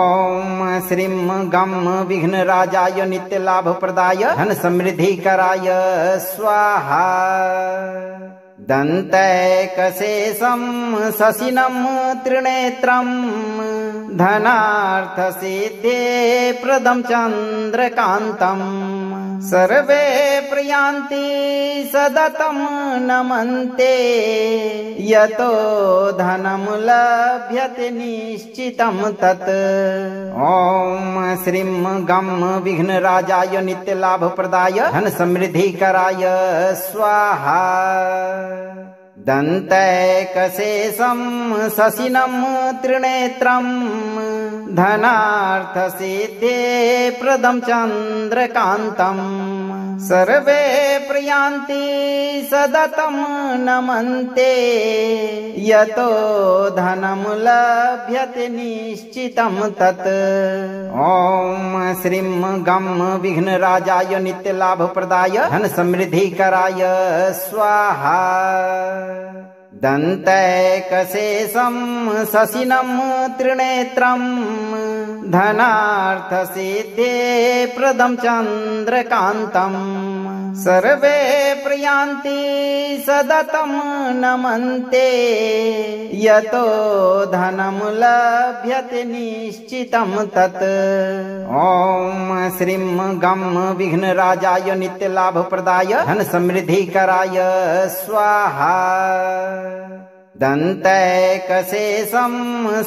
श्रीं गं विघ्नराजाय नित्यलाभप्रदाय धन समृद्धि कराय स्वाहा। दन्तैकशेषं शशिनं त्रिनेत्रं धनार्थसिद्धे प्रदं चन्द्रकान्तं सर्वे प्रयान्ति सततं नमन्ते यतो धनं लभ्यते निश्चितं तत्। ॐ श्रीं गं विघ्नराजाय नित्यलाभप्रदाय धन समृद्धि कराय स्वाहा। दन्तैकशेषं शशिनं त्रिनेत्रं धनार्थसिद्धे प्रदं चन्द्रकान्तं सर्वे प्रयान्ति सततं नमन्ते यतो धनं लभ्यते निश्चितं तत्। ॐ श्रीं गं विघ्नराजाय नित्यलाभप्रदाय धन समृद्धि कराय स्वाहा। दन्तैकशेषं शशिनं त्रिनेत्रं धनार्थसिद्धे प्रदं चन्द्रकान्तं सर्वे प्रयान्ति सततं नमन्ते यतो धनं लभ्यते निश्चितं तत्। ॐ श्रीं गं विघ्नराजाय नित्यलाभप्रदाय धन समृद्धि कराय स्वाहा। दन्तैकशेषं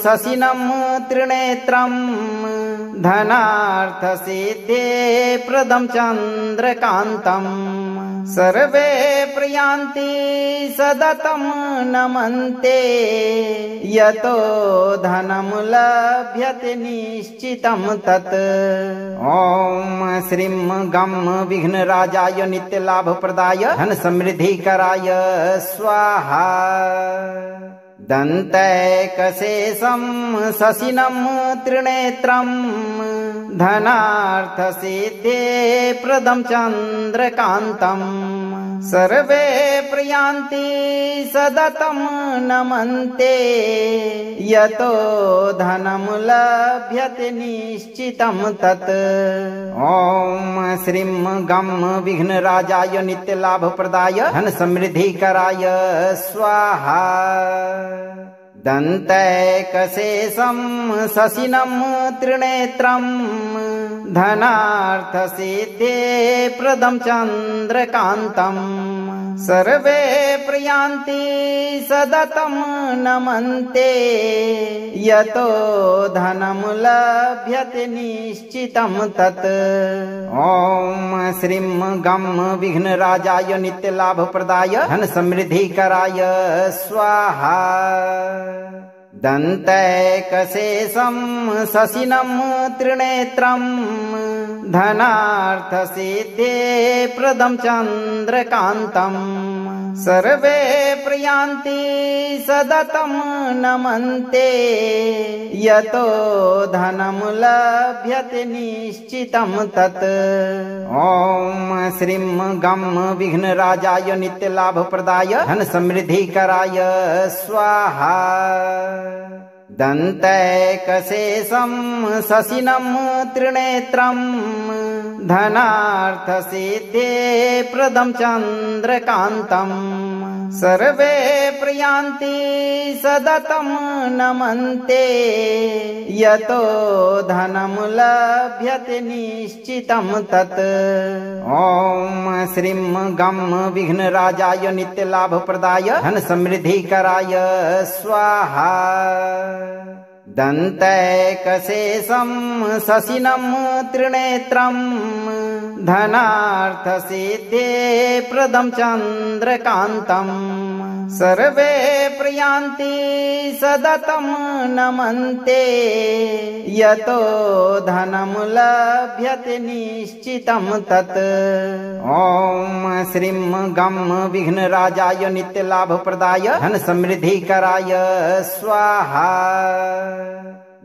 शशिनं त्रिनेत्रं धनार्थसिद्धे प्रदं चन्द्रकान्तं सर्वे प्रयान्ति सततं नमन्ते यतो धनं लभ्यते निश्चितं तत्। ॐ श्रीं गं विघ्नराजाय नित्यलाभप्रदाय धन समृद्धि कराय स्वाहा। दन्तैकशेषं शशिनं त्रिनेत्रं धनार्थसिद्धे प्रदं चन्द्रकान्तं सर्वे प्रयान्ति सततं नमन्ते यतो धनं लभ्यते निश्चितं तत्। ॐ श्रीं गं विघ्नराजाय नित्यलाभप्रदाय धन समृद्धि कराय स्वाहा। दन्तैकशेषं शशिनं त्रिनेत्रं धनार्थसिद्धे प्रदं चन्द्रकान्तं सर्वे प्रयान्ति सततं नमन्ते यतो धनं लभ्यते निश्चितं तत्। ॐ श्रीं गं विघ्नराजाय नित्यलाभप्रदाय धन समृद्धि कराय स्वाहा। दन्तैकशेषं शशिनं त्रिनेत्रं धनार्थसिद्धे प्रदं चन्द्रकान्तं सर्वे प्रयान्ति सततं नमन्ते यतो धनं लभ्यते निश्चितं तत्। ॐ श्रीं गं विघ्नराजाय नित्यलाभप्रदाय धन समृद्धि कराय स्वाहा। दन्तैकशेषं शशिनं त्रिनेत्रं धनार्थसिद्धे प्रदं चन्द्रकान्तं सर्वे प्रयान्ति सततं नमन्ते यतो धनं लभ्यते निश्चितं तत्। ॐ श्रीं गं विघ्नराजाय नित्यलाभप्रदाय धन समृद्धि कराय स्वाहा। दन्तैकशेषं शशिनं त्रिनेत्रं धनार्थसिद्धे प्रदं चन्द्रकान्तं सर्वे प्रयान्ति सततं नमन्ते यतो धनं लभ्यते निश्चितं तत्। ॐ श्रीं गं विघ्नराजाय नित्यलाभप्रदाय धन समृद्धिकराय स्वाहा।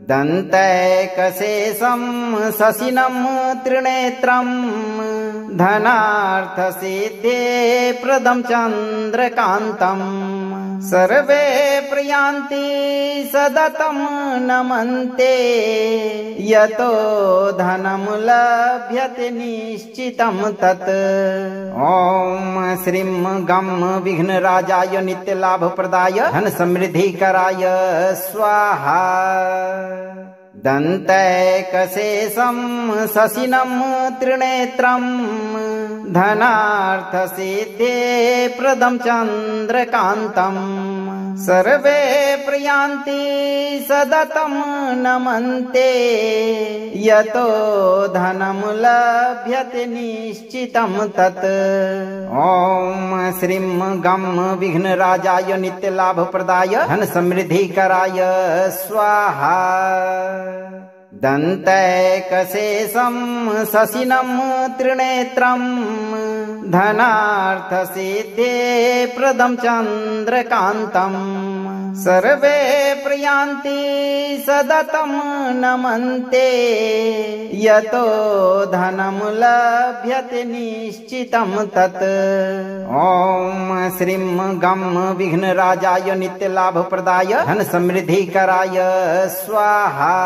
दन्तैकशेषं शशिनं त्रिनेत्रं धनार्थसिद्धे प्रदं चन्द्रकान्तम्। सर्वे प्रयान्ति सततं नमन्ते यतो धनं लभ्यते निश्चितं तत्। ॐ श्रीं गं विघ्नराजाय नित्यलाभप्रदाय धन समृद्धिकराय स्वाहा। दन्तैकशेषं शशिनं त्रिनेत्रं धनार्थसिद्धे प्रदं चन्द्रकान्तम्। सर्वे प्रयान्ति सततं नमन्ते यतो धनं लभ्यते निश्चितं तत्। ॐ श्रीं गं विघ्नराजाय नित्यलाभप्रदाय धन समृद्धिकराय स्वाहा। दन्तैकशेषं शशिनं त्रिनेत्रं धनार्थसिद्धे प्रदं चन्द्रकान्तम्। सर्वे प्रयान्ति सततं नमन्ते यतो धनं लभ्यते निश्चितं तत्। ॐ श्रीं गं विघ्नराजाय नित्यलाभप्रदाय धन समृद्धिकराय स्वाहा।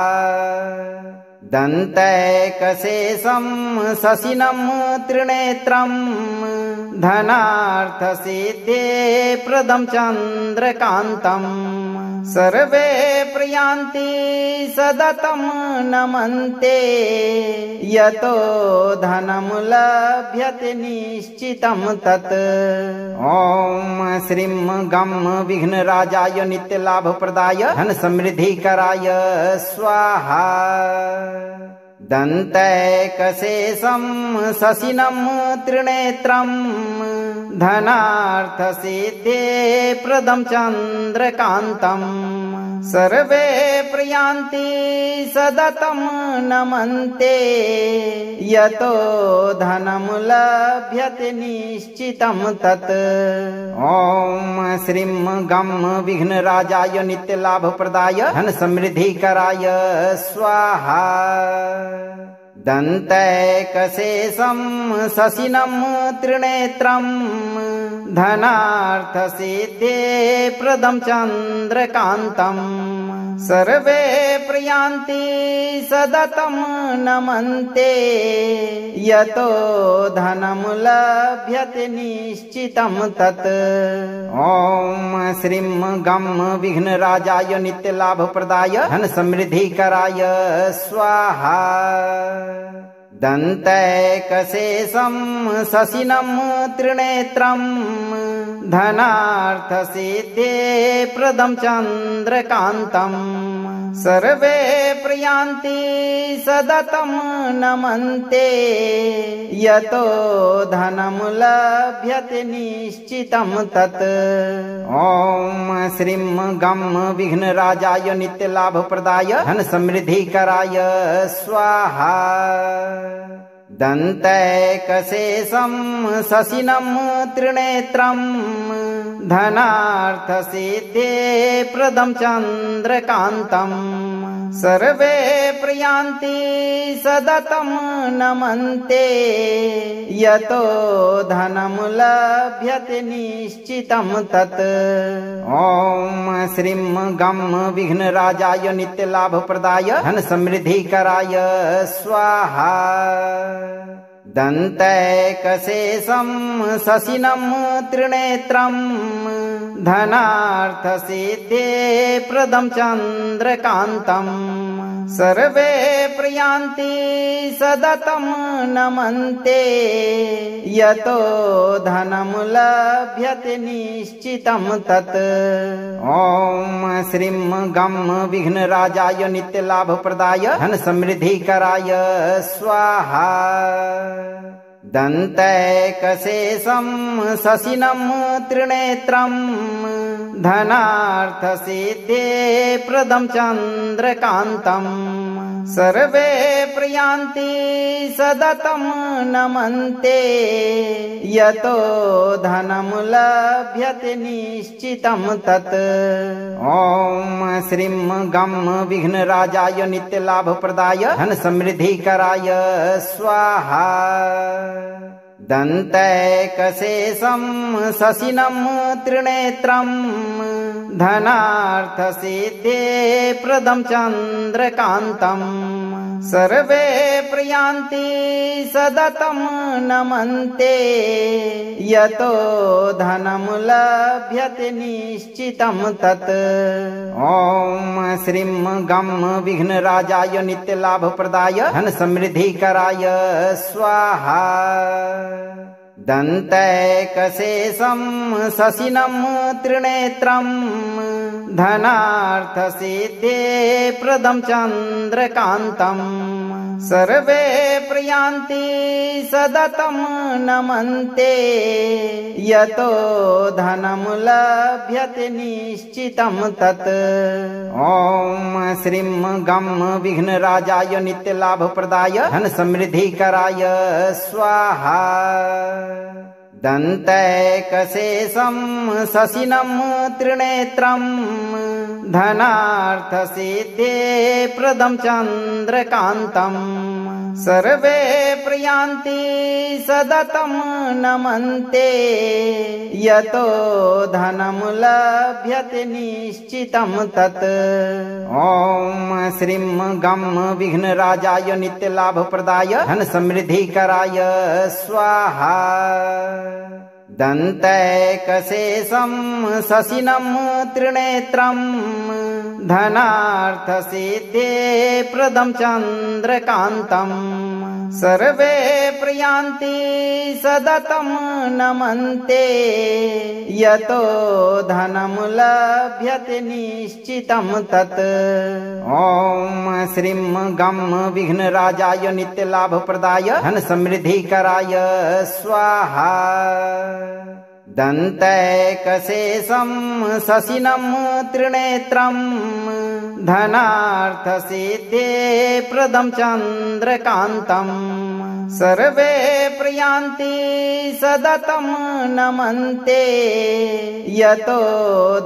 दन्तैकशेषं शशिनं त्रिनेत्रं धनार्थसिद्धे प्रदं चन्द्रकान्तम्। सर्वे प्रयान्ति सततं नमन्ते यतो धनं लभ्यते निश्चितं तत्। ॐ श्रीं गं विघ्नराजाय नित्यलाभप्रदाय धन समृद्धिकराय स्वाहा। दन्तैकशेषं शशिनं त्रिनेत्रं धनार्थसिद्धे प्रदं चन्द्रकान्तम्। सर्वे प्रयान्ति सततं नमन्ते यतो धनं लभ्यते निश्चितं तत्। ॐ श्रीं गं विघ्नराजाय नित्यलाभप्रदाय धन समृद्धिकराय स्वाहा। दन्तैकशेषं शशिनं त्रिनेत्रं धनार्थसिद्धे प्रदं चन्द्रकान्तम्। सर्वे प्रयान्ति सततं नमन्ते यतो धनं लभ्यते निश्चितं तत्। ॐ श्रीं गं विघ्नराजाय नित्यलाभप्रदाय धन समृद्धिकराय स्वाहा। दन्तैकशेषं शशिनं त्रिनेत्रं धनार्थसिद्धे प्रदं चन्द्रकान्तम्। सर्वे प्रयान्ति सततं नमन्ते यतो धनं लभ्यते निश्चितं तत्। ॐ श्रीं गं विघ्नराजाय नित्यलाभप्रदाय धन समृद्धिकराय स्वाहा। दन्तैकशेषं शशिनं त्रिनेत्रं धनार्थसिद्धे प्रदं चन्द्रकान्तम्। सर्वे प्रयान्ति सततं नमन्ते यतो धनं लभ्यते निश्चितं तत्। ॐ श्रीं गं विघ्नराजाय नित्यलाभप्रदाय धन समृद्धिकराय स्वाहा। दन्तैकशेषं शशिनं त्रिनेत्रं धनार्थसिद्धे प्रदं चन्द्रकान्तम्। सर्वे प्रयान्ति सततं नमन्ते यतो धनं लभ्यते निश्चितं तत्। ॐ श्रीं गं विघ्नराजाय नित्यलाभप्रदाय धन समृद्धिकराय स्वाहा। दन्तैकशेषं शशिनं त्रिनेत्रं धनार्थसिद्धे प्रदं चन्द्रकान्तम्। सर्वे प्रयान्ति सततं नमन्ते यतो धनं लभ्यते निश्चितं तत्। ॐ श्रीं गं विघ्नराजाय नित्यलाभप्रदाय धन समृद्धिकराय स्वाहा। दन्तैकशेषं शशिनं त्रिनेत्रं धनार्थसिद्धे प्रदं चन्द्रकान्तं सर्वे प्रयान्ति सततं नमन्ते यतो धनं लभ्यते निश्चितं तत्। ॐ श्रीं गं विघ्नराजाय नित्यलाभप्रदाय धन समृद्धिकराय स्वाहा। दन्तैकशेषं शशिनं त्रिनेत्रं धनार्थसिद्धे प्रदं चन्द्रकान्तं सर्वे प्रयान्ति सततं नमन्ते यतो धनं लभ्यते निश्चितं तत्। ॐ श्रीं गं विघ्नराजाय नित्यलाभप्रदाय धन समृद्धिकराय स्वाहा। दन्तैकशेषं शशिनं त्रिनेत्रं धनार्थसिद्धे प्रदं चन्द्रकान्तं सर्वे प्रयान्ति सततं नमन्ते यतो धनं लभ्यते निश्चितं तत्। ॐ श्रीं गं विघ्नराजाय नित्यलाभप्रदाय धन समृद्धिकराय स्वाहा। दन्तैकशेषं शशिनं त्रिनेत्रं धनार्थसिद्धे प्रदं चन्द्रकान्तं सर्वे प्रयान्ति सततं नमन्ते यतो धनं लभ्यते निश्चितं तत्। ॐ श्रीं गं विघ्नराजाय नित्यलाभप्रदाय धन समृद्धिकराय स्वाहा। दन्तैकशेषं शशिनं त्रिनेत्रं धनार्थसिद्धे प्रदं चन्द्रकान्तं सर्वे प्रयान्ति सततं नमन्ते यतो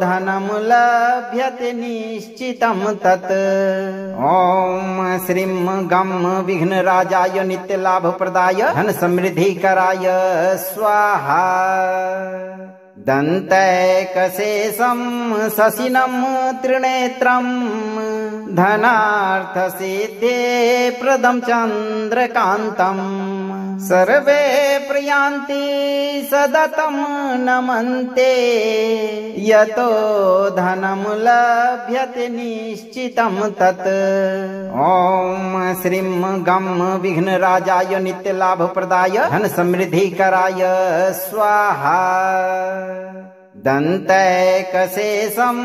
धनं लभ्यते निश्चितं तत्। ॐ श्रीं गं विघ्नराजाय नित्यलाभप्रदाय धन समृद्धिकराय स्वाहा। दन्तैकशेषं शशिनं त्रिनेत्रं धनार्थसिद्धे प्रदं चन्द्रकान्तं सर्वे प्रयान्ति सततं नमन्ते यतो धनं लभ्यते निश्चितं तत्। ॐ श्रीं गं विघ्नराजाय नित्यलाभप्रदाय धन समृद्धिकराय स्वाहा। दन्तैकशेषं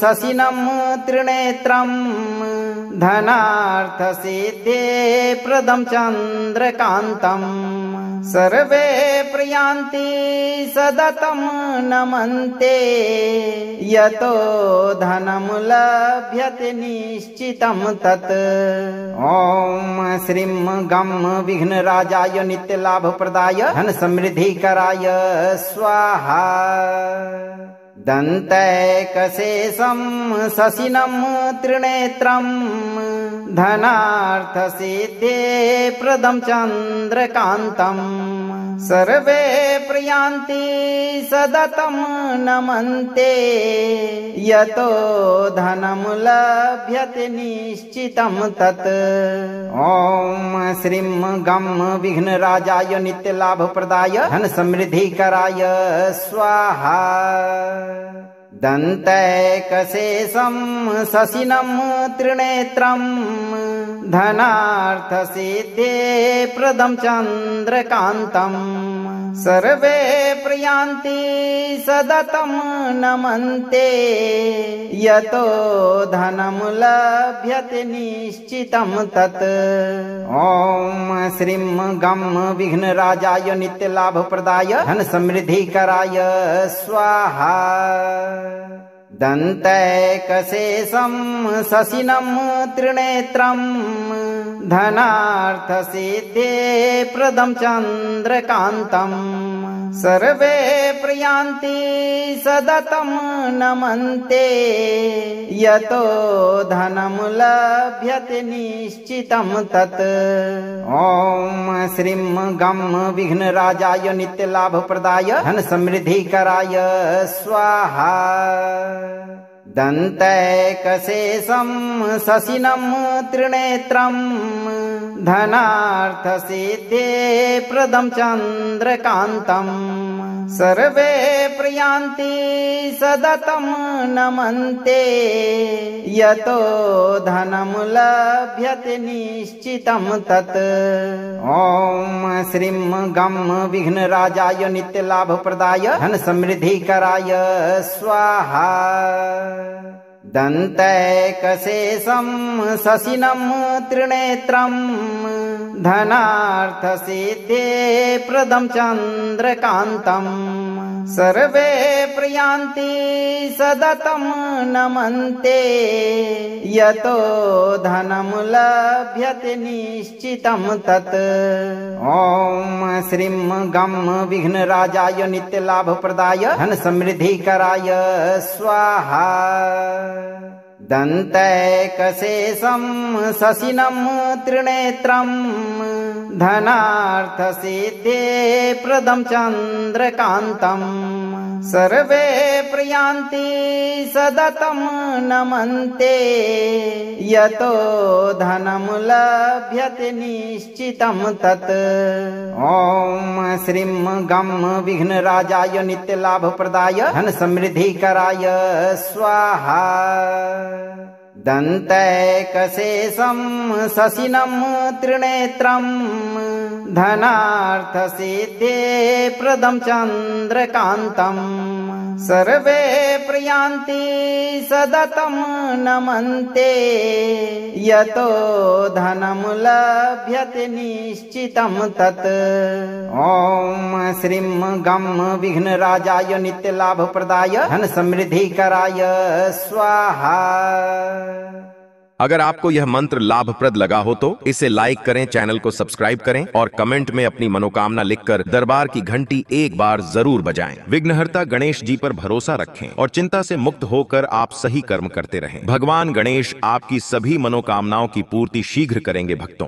शशिनं त्रिनेत्रं धनार्थसिद्धे प्रदं चन्द्रकान्तं सर्वे प्रयान्ति सततं नमन्ते यतो धनं लभ्यते निश्चितं तत्। ॐ श्रीं गं विघ्नराजाय नित्यलाभप्रदाय धन समृद्धिकराय स्वाहा। दन्तैकशेषं शशिनं त्रिनेत्रं धनार्थसिद्धे प्रदं चन्द्रकान्तं सर्वे प्रयान्ति सततं नमन्ते यतो धनं लभ्यते निश्चितं तत्। ॐ श्रीं गं विघ्नराजाय नित्यलाभप्रदाय धन समृद्धिकराय स्वाहा। दन्तैकशेषं शशिनं त्रिनेत्रं धनार्थसिद्धे प्रदं चन्द्रकान्तं सर्वे प्रयान्ति सततं नमन्ते यतो धनं लभ्यते निश्चितं तत्। ॐ श्रीं गं विघ्नराजाय नित्यलाभप्रदाय धन समृद्धिकराय स्वाहा। दन्तैकशेषं शशिनं त्रिनेत्रं धनार्थसिद्धे प्रदं चन्द्रकान्तम् सर्वे प्रयान्ति सततं नमन्ते यतो धनं लभ्यते निश्चितं तत्। ॐ श्रीं गं विघ्नराजाय नित्यलाभप्रदाय धन समृद्धिकराय स्वाहा। दन्तैकशेषं शशिनं त्रिनेत्रं धनार्थसिद्धे प्रदं चन्द्रकान्तम् सर्वे प्रयान्ति सततं नमन्ते यतो धनं लभ्यते निश्चितं तत्। ॐ श्रीं गं विघ्नराजाय नित्यलाभप्रदाय धन समृद्धिकराय स्वाहा। दन्तैकशेषं शशिनं त्रिनेत्रं धनार्थसिद्धे प्रदं चन्द्रकान्तम् सर्वे प्रयान्ति सततं नमन्ते यतो धनं लभ्यते निश्चितं तत्। ॐ श्रीं गं विघ्नराजाय नित्यलाभप्रदाय धन समृद्धिकराय स्वाहा। दन्तैकशेषं शशिनं त्रिनेत्रं धनार्थसिद्धे प्रदं चन्द्रकान्तम् सर्वे प्रयान्ति सततं नमन्ते यतो धनं लभ्यते निश्चितं तत्। ॐ श्रीं गं विघ्नराजाय नित्यलाभप्रदाय धन समृद्धिकराय स्वाहा। दन्तैकशेषं शशिनं त्रिनेत्रं धनार्थसिद्धे प्रदं चन्द्रकान्तम् सर्वे प्रयान्ति सततं नमन्ते यतो धनं लभ्यते निश्चितं तत्। ॐ श्रीं गं विघ्नराजाय नित्यलाभप्रदाय धन समृद्धिकराय स्वाहा। अगर आपको यह मंत्र लाभप्रद लगा हो तो इसे लाइक करें, चैनल को सब्सक्राइब करें और कमेंट में अपनी मनोकामना लिखकर दरबार की घंटी एक बार जरूर बजाएं। विघ्नहर्ता गणेश जी पर भरोसा रखें और चिंता से मुक्त होकर आप सही कर्म करते रहें। भगवान गणेश आपकी सभी मनोकामनाओं की पूर्ति शीघ्र करेंगे भक्तों।